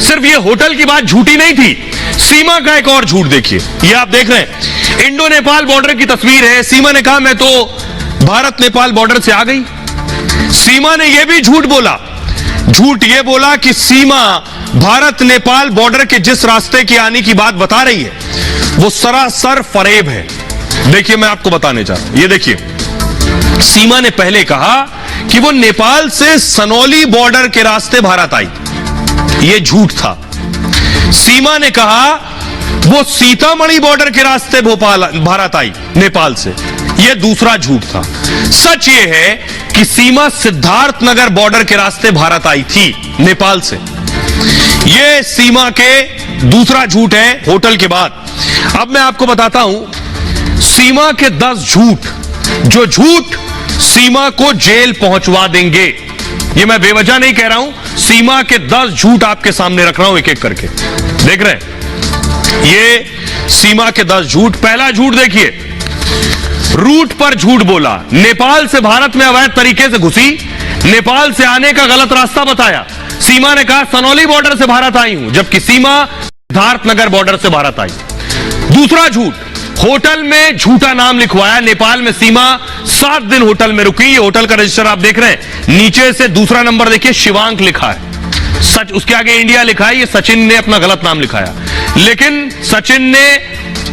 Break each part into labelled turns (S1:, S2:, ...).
S1: सिर्फ ये होटल की बात झूठी नहीं थी, सीमा का एक और झूठ देखिए। ये आप देख रहे हैं इंडो नेपाल बॉर्डर की तस्वीर है। सीमा ने कहा मैं तो भारत नेपाल बॉर्डर से आ गई। सीमा ने यह भी झूठ बोला, झूठ यह बोला कि सीमा भारत नेपाल बॉर्डर के जिस रास्ते की आने की बात बता रही है वो सरासर फरेब है। देखिए मैं आपको बताने जा रहा हूं, ये देखिए सीमा ने पहले कहा कि वो नेपाल से सनौली बॉर्डर के रास्ते भारत आई, यह झूठ था। सीमा ने कहा वो सीतामढ़ी बॉर्डर के रास्ते भोपाल भारत आई नेपाल से, यह दूसरा झूठ था। सच यह है कि सीमा सिद्धार्थनगर बॉर्डर के रास्ते भारत आई थी नेपाल से। यह सीमा के दूसरा झूठ है होटल के बाद। अब मैं आपको बताता हूं सीमा के 10 झूठ, जो झूठ सीमा को जेल पहुंचवा देंगे। यह मैं बेवजह नहीं कह रहा हूं, सीमा के 10 झूठ आपके सामने रख रहा हूं एक एक करके। देख रहे हैं ये सीमा के 10 झूठ। पहला झूठ देखिए, रूट पर झूठ बोला, नेपाल से भारत में अवैध तरीके से घुसी, नेपाल से आने का गलत रास्ता बताया। सीमा ने कहा सनौली बॉर्डर से भारत आई हूं, जबकि सीमा सिद्धार्थनगर बॉर्डर से भारत आई। दूसरा झूठ, होटल में झूठा नाम लिखवाया। नेपाल में सीमा 7 दिन होटल में रुकी। ये होटल का रजिस्टर आप देख रहे हैं, नीचे से दूसरा नंबर देखिए शिवांक लिखा है, सच उसके आगे इंडिया लिखा है। ये सचिन ने अपना गलत नाम लिखाया, लेकिन सचिन ने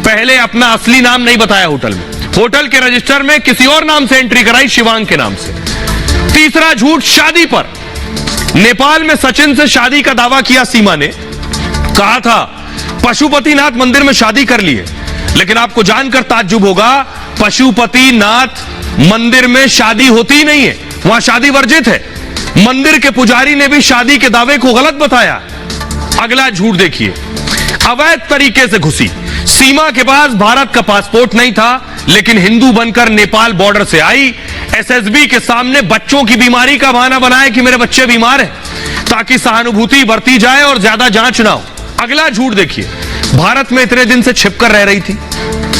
S1: पहले अपना असली नाम नहीं बताया होटल में, होटल के रजिस्टर में किसी और नाम से एंट्री कराई, शिवांक के नाम से। तीसरा झूठ, शादी पर नेपाल में सचिन से शादी का दावा किया सीमा ने, कहा था पशुपतिनाथ मंदिर में शादी कर ली है। लेकिन आपको जानकर ताज्जुब होगा, पशुपतिनाथ मंदिर में शादी होती नहीं है, वहां शादी वर्जित है। मंदिर के पुजारी ने भी शादी के दावे को गलत बताया। अगला झूठ देखिए, अवैध तरीके से घुसी। सीमा के पास भारत का पासपोर्ट नहीं था, लेकिन हिंदू बनकर नेपाल बॉर्डर से आई। एसएसबी के सामने बच्चों की बीमारी का बहाना बनाया कि मेरे बच्चे बीमार हैं, ताकि सहानुभूति बरती जाए और ज्यादा जांच ना हो। अगला झूठ देखिए, भारत में इतने दिन से छिपकर रह रही थी।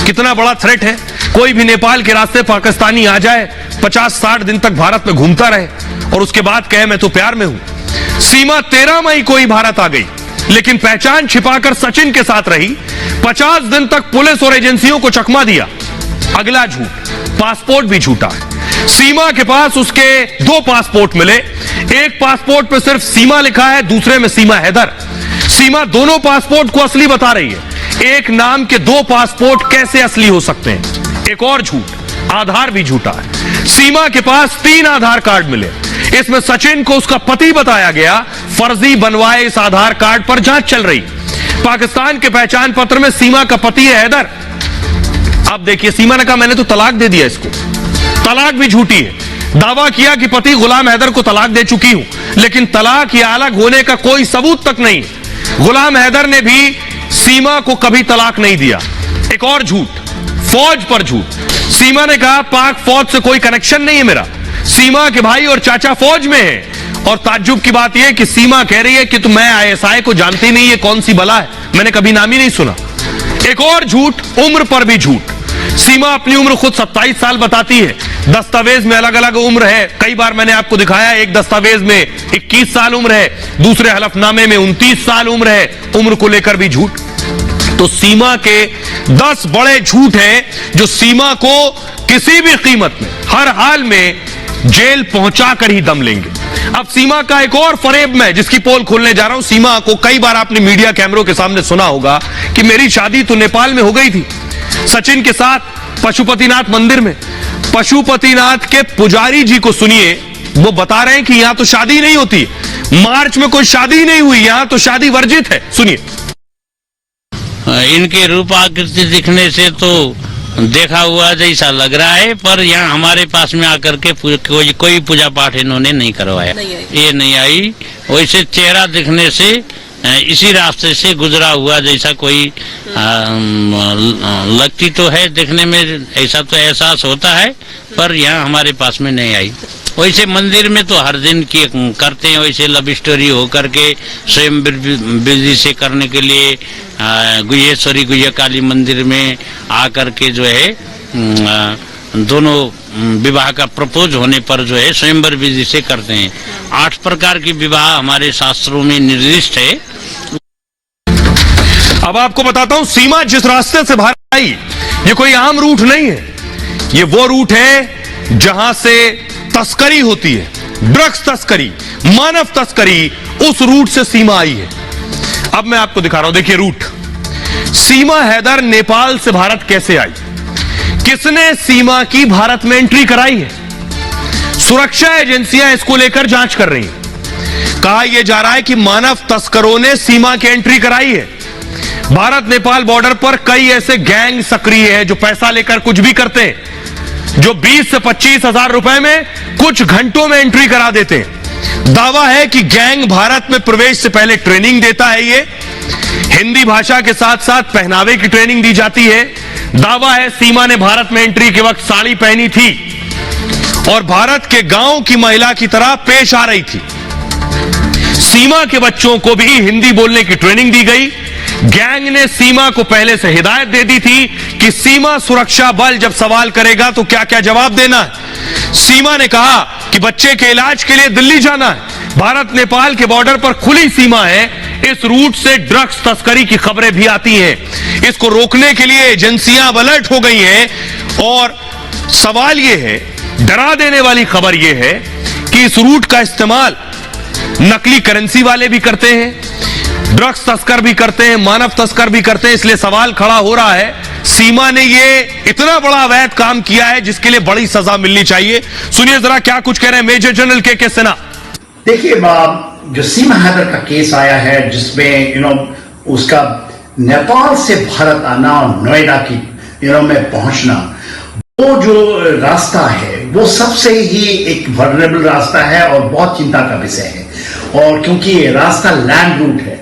S1: कितना बड़ा थ्रेट है, कोई भी नेपाल के रास्ते पाकिस्तानी आ जाए, 50-60 दिन तक भारत में घूमता रहे और उसके बाद कहे मैं तो प्यार में हूं। सीमा 13 मई को ही भारत आ गई, लेकिन पहचान छिपाकर सचिन के साथ रही। 50 दिन तक पुलिस और एजेंसियों को चकमा दिया। अगला झूठ, पासपोर्ट भी झूठा है। सीमा के पास उसके 2 पासपोर्ट मिले, एक पासपोर्ट पे सिर्फ सीमा लिखा है, दूसरे में सीमा हैदर। सीमा दोनों पासपोर्ट को असली बता रही है। एक नाम के 2 पासपोर्ट कैसे असली हो सकते हैं? एक और झूठ, आधार भी झूठा है। सीमा के पास 3 आधार कार्ड मिले, इसमें सचिन को उसका पति बताया गया। फर्जी बनवाए इस आधार कार्ड पर जांच चल रही। पाकिस्तान के पहचान पत्र में सीमा का पति है हैदर। अब देखिए सीमा ने कहा मैंने तो तलाक दे दिया इसको, तलाक भी झूठी है। दावा किया कि पति गुलाम हैदर को तलाक दे चुकी हूं, लेकिन तलाक या अलग होने का कोई सबूत तक नहीं। गुलाम हैदर ने भी सीमा को कभी तलाक नहीं दिया। एक और झूठ, फौज पर झूठ। सीमा ने कहा पाक फौज से कोई कनेक्शन नहीं है मेरा, सीमा के भाई और चाचा फौज में है। और ताज्जुब की बात यह कि सीमा कह रही है कि तो मैं आईएसआई को जानती नहीं, ये कौन सी बला है, मैंने कभी नाम ही नहीं सुना। एक और झूठ, उम्र पर भी झूठ। सीमा अपनी उम्र खुद 27 साल बताती है, दस्तावेज में अलग अलग उम्र है। कई बार मैंने आपको दिखाया, एक दस्तावेज में 21 साल उम्र है, दूसरे हलफनामे में 29 साल उम्र है। उम्र को लेकर भी झूठ। तो सीमा के 10 बड़े झूठ हैं जो सीमा को किसी भी कीमत में, हर हाल में जेल पहुंचाकर ही दम लेंगे। अब सीमा का एक और फरेब में जिसकी पोल खोलने जा रहा हूं। सीमा को कई बार आपने मीडिया कैमरों के सामने सुना होगा कि मेरी शादी तो नेपाल में हो गई थी सचिन के साथ, पशुपतिनाथ मंदिर में। पशुपतिनाथ के पुजारी जी को सुनिए, वो बता रहे हैं कि यहां तो शादी नहीं होती, मार्च में कोई शादी नहीं हुई, यहां तो शादी वर्जित है। सुनिए।
S2: इनके रूप आकृति दिखने से तो देखा हुआ जैसा लग रहा है, पर यहाँ हमारे पास में आकर के कोई पूजा पाठ इन्होंने नहीं करवाया, ये नहीं आई। वैसे चेहरा दिखने से इसी रास्ते से गुजरा हुआ जैसा कोई लगती तो है, देखने में ऐसा तो एहसास होता है, पर यहाँ हमारे पास में नहीं आई। वैसे मंदिर में तो हर दिन की करते हैं, वैसे लव स्टोरी हो करके स्वयं विधि से करने के लिए गुह्येश्वरी गुह्य काली मंदिर में आकर के जो है दोनों विवाह का प्रपोज होने पर जो है स्वयंवर विधि से करते हैं। 8 प्रकार की विवाह हमारे शास्त्रों में निर्दिष्ट है,
S1: अब आपको बताता हूं, सीमा जिस रास्ते से भारत आई, ये कोई आम रूट नहीं है। ये वो रूट है जहां से तस्करी होती है, ड्रग्स तस्करी, मानव तस्करी, उस रूट से सीमा आई है। अब मैं आपको दिखा रहा हूं, देखिए रूट। सीमा हैदर नेपाल से भारत कैसे आई, किसने सीमा की भारत में एंट्री कराई है, सुरक्षा एजेंसियां इसको लेकर जांच कर रही हैं। कहा यह जा रहा है कि मानव तस्करों ने सीमा की एंट्री कराई है। भारत नेपाल बॉर्डर पर कई ऐसे गैंग सक्रिय है जो पैसा लेकर कुछ भी करते हैं, जो 20 से 25 हजार रुपए में कुछ घंटों में एंट्री करा देते हैं। दावा है कि गैंग भारत में प्रवेश से पहले ट्रेनिंग देता है। ये हिंदी भाषा के साथ साथ पहनावे की ट्रेनिंग दी जाती है। दावा है सीमा ने भारत में एंट्री के वक्त साड़ी पहनी थी और भारत के गांव की महिला की तरह पेश आ रही थी। सीमा के बच्चों को भी हिंदी बोलने की ट्रेनिंग दी गई। गैंग ने सीमा को पहले से हिदायत दे दी थी कि सीमा सुरक्षा बल जब सवाल करेगा तो क्या क्या जवाब देना है। सीमा ने कहा कि बच्चे के इलाज के लिए दिल्ली जाना है। भारत नेपाल के बॉर्डर पर खुली सीमा है। इस रूट से ड्रग्स तस्करी की खबरें भी आती हैं। इसको रोकने के लिए एजेंसियां अलर्ट हो गई हैं और सवाल यह है, डरा देने वाली खबर यह है कि इस रूट का इस्तेमाल नकली करेंसी वाले भी करते हैं, ड्रग्स तस्कर भी करते हैं, मानव तस्कर भी करते हैं। इसलिए सवाल खड़ा हो रहा है, सीमा ने ये इतना बड़ा अवैध काम किया है जिसके लिए बड़ी सजा मिलनी चाहिए। सुनिए जरा क्या कुछ कह रहे हैं मेजर जनरल के सिन्हा।
S3: देखिए, जो सीमा हैदर का केस आया है जिसमें उसका नेपाल से भारत आना और नोएडा की में पहुंचना, वो जो रास्ता है वो सबसे ही एक वल्नरेबल रास्ता है और बहुत चिंता का विषय है। और क्योंकि ये रास्ता लैंड रूट है,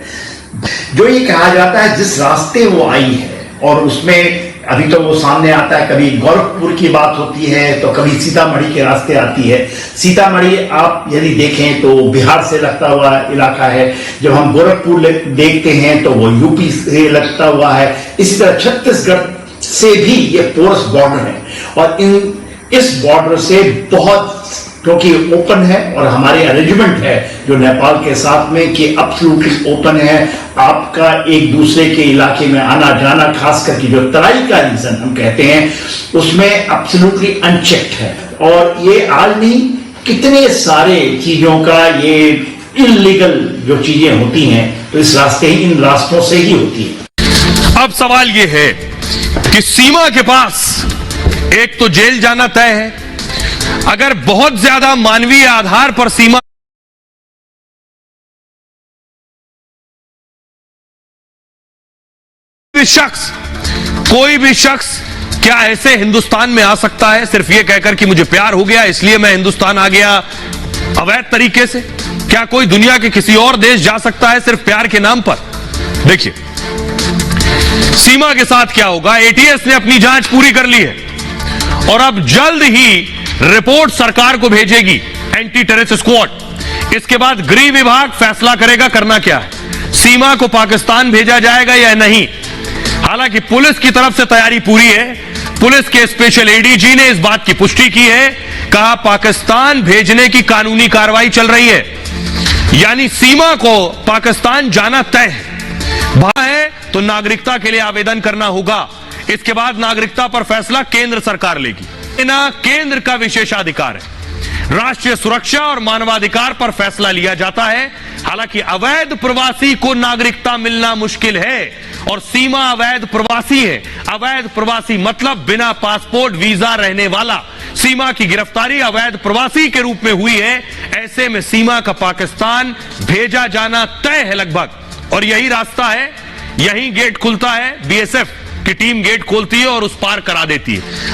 S3: जो ये कहा जाता है जिस रास्ते वो आई है, और उसमें अभी तो वो सामने आता है, कभी गोरखपुर की बात होती है तो कभी सीतामढ़ी के रास्ते आती है। सीतामढ़ी आप यदि देखें तो बिहार से लगता हुआ इलाका है, जब हम गोरखपुर देखते हैं तो वो यूपी से लगता हुआ है। इसी तरह छत्तीसगढ़ से भी ये पोरस बॉर्डर है और इस बॉर्डर से बहुत, क्योंकि ओपन है और हमारे अरेंजमेंट है जो नेपाल के साथ में कि एब्सोल्युटली ओपन है, आपका एक दूसरे के इलाके में आना जाना, खास करके जो तराई का रीजन हम कहते हैं, उसमें एब्सोल्युटली अनचेक्ड है। और ये आलमी कितने सारे चीजों का ये इलीगल जो चीजें होती हैं तो इस रास्ते ही, इन रास्तों से ही होती है।
S1: अब सवाल यह है कि सीमा के पास एक तो जेल जाना तय है, अगर बहुत ज्यादा मानवीय आधार पर सीमा कोई भी शख्स क्या ऐसे हिंदुस्तान में आ सकता है सिर्फ ये कहकर कि मुझे प्यार हो गया इसलिए मैं हिंदुस्तान आ गया अवैध तरीके से? क्या कोई दुनिया के किसी और देश जा सकता है सिर्फ प्यार के नाम पर? देखिए सीमा के साथ क्या होगा। एटीएस ने अपनी जांच पूरी कर ली है और अब जल्द ही रिपोर्ट सरकार को भेजेगी, एंटी टेररिस्ट स्क्वाड। इसके बाद गृह विभाग फैसला करेगा करना क्या है, सीमा को पाकिस्तान भेजा जाएगा या नहीं। हालांकि पुलिस की तरफ से तैयारी पूरी है। पुलिस के स्पेशल एडीजी ने इस बात की पुष्टि की है, कहा पाकिस्तान भेजने की कानूनी कार्रवाई चल रही है, यानी सीमा को पाकिस्तान जाना तय है। वहां है तो नागरिकता के लिए आवेदन करना होगा। इसके बाद नागरिकता पर फैसला केंद्र सरकार लेगी। केंद्र का विशेषाधिकार है, राष्ट्रीय सुरक्षा और मानवाधिकार पर फैसला लिया जाता है। हालांकि अवैध प्रवासी को नागरिकता मिलना मुश्किल है और सीमा अवैध प्रवासी है। अवैध प्रवासी मतलब बिना पासपोर्ट वीजा रहने वाला। सीमा की गिरफ्तारी अवैध प्रवासी के रूप में हुई है। ऐसे में सीमा का पाकिस्तान भेजा जाना तय है लगभग, और यही रास्ता है, यही गेट खुलता है। बीएसएफ की टीम गेट खोलती है और उस पार करा देती है।